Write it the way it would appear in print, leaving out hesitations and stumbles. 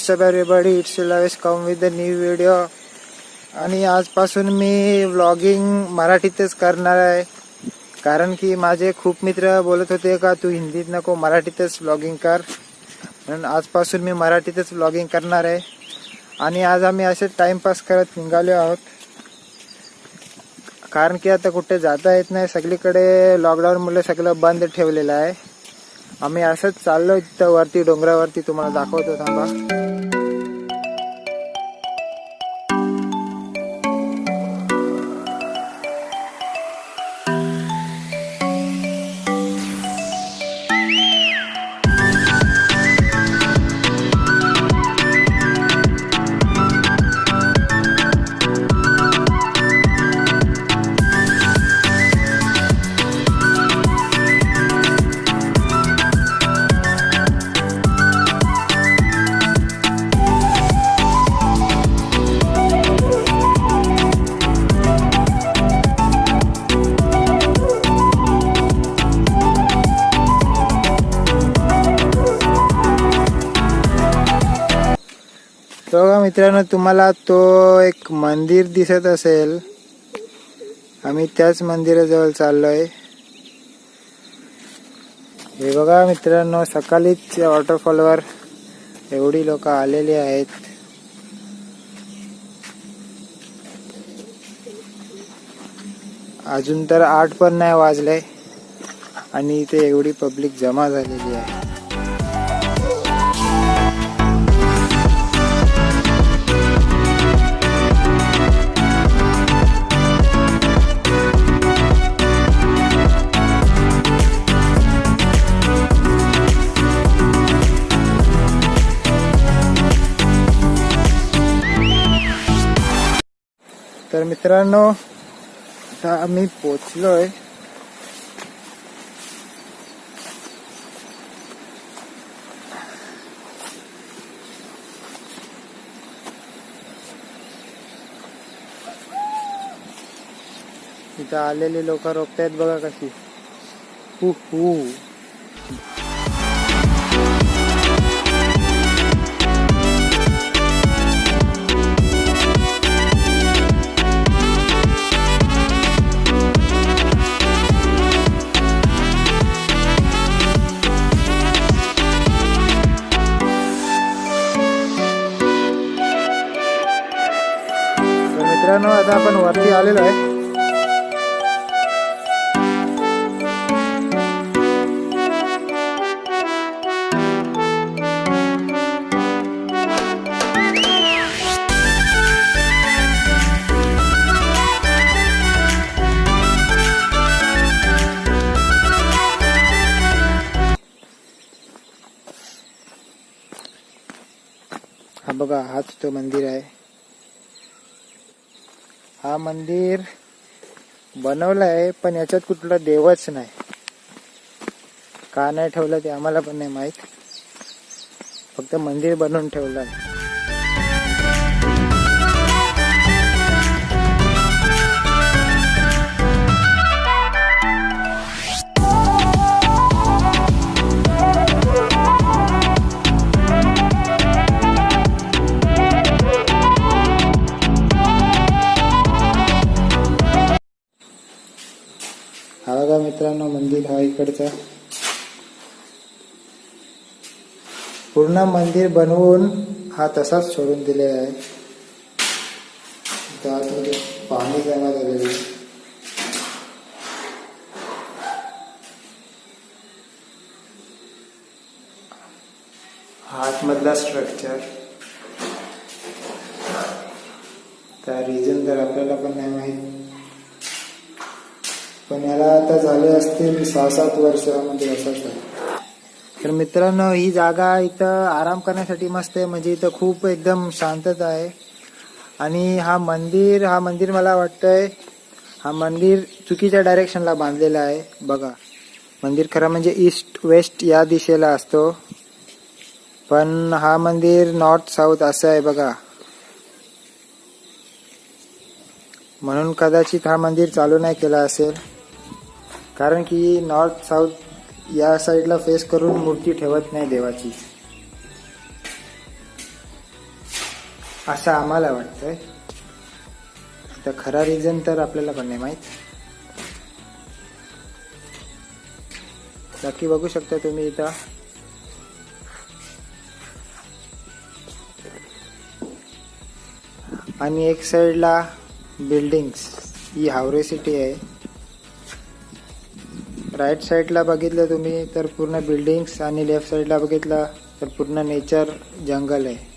WhatsApp everybody, it's लवेस come with the new video. आणि आजपासून मी व्लॉगिंग मराठीतच करणार आहे, कारण की माझे खूप मित्र बोलत होते का तू हिंदीत नको मराठीतच व्लॉगिंग कर, म्हणून आजपासून मी मराठीतच व्लॉगिंग करणार आहे. आणि आज आम्ही असे टाइमपास करत निघालो आहोत, कारण की आता कुठे जाता येत नाही, सगळीकडे लॉकडाऊनमुळे सगळं बंद ठेवलेलं आहे. आम्ही असंच चाललो तिथं वरती डोंगरावरती, तुम्हाला दाखवतो थांबा. तो मित्रांनो, तुम्हाला तो एक मंदिर दिसत असेल, आम्ही त्याच मंदिराजवळ चाललोय. हे बघा मित्रांनो, सकाळीच वॉटरफॉलवर एवढी लोक आलेली आहेत. अजून तर 8 पण नाही वाजले आणि इथे एवढी पब्लिक जमा झालेली आहे. तर मित्रांनो, आता आम्ही पोचलोय. इथं आलेले लोक रोखतायत बघा कशी. मित्रांनो, आता आपण वरती आलेलो आहे. हा बघा, हाच तो मंदिर आहे. हा मंदिर बनवलं आहे, पण याच्यात कुठला देवच नाही. का नाही ठेवलं ते आम्हाला पण नाही माहित, फक्त मंदिर बनवून ठेवलं आहे. हा बघा मित्रांनो, मंदिर हा इकडचा. पूर्ण मंदिर बनवून हा तसाच सोडून दिलेला आहे. त्यामध्ये पाणी जमा झालेलं आहे. हा आतमधला स्ट्रक्चर, त्या रिजन तर आपल्याला पण नाही माहित, पण याला आता झाले असतील 6-7 वर्ष म्हणजे असंच आहे. तर मित्रांनो, ही जागा इथं आराम करण्यासाठी मस्त आहे, म्हणजे इथं खूप एकदम शांतता आहे. आणि हा मंदिर मला वाटतंय हा मंदिर चुकीच्या डायरेक्शनला बांधलेला आहे. बघा, मंदिर खरं म्हणजे ईस्ट वेस्ट या दिशेला असतो, पण हा मंदिर नॉर्थ साऊथ असं आहे बघा. म्हणून कदाचित हा मंदिर चालू नाही केला असेल, कारण की नॉर्थ साऊथ या साईडला फेस करून मूर्ती ठेवत नाही देवाची. असं आम्हाला वाटतंय. आता खरा रिझन तर आपल्याला पण नाही माहित. बाकी बघू शकता तुम्ही इथं आणि एक साइडला बिल्डिंग्स, ही हावरे सिटी आहे. राईट साइडला बघितलं तुम्ही तर पूर्ण बिल्डिंग्स आणि लेफ्ट साइडला बघितलं तर पूर्ण नेचर जंगल आहे.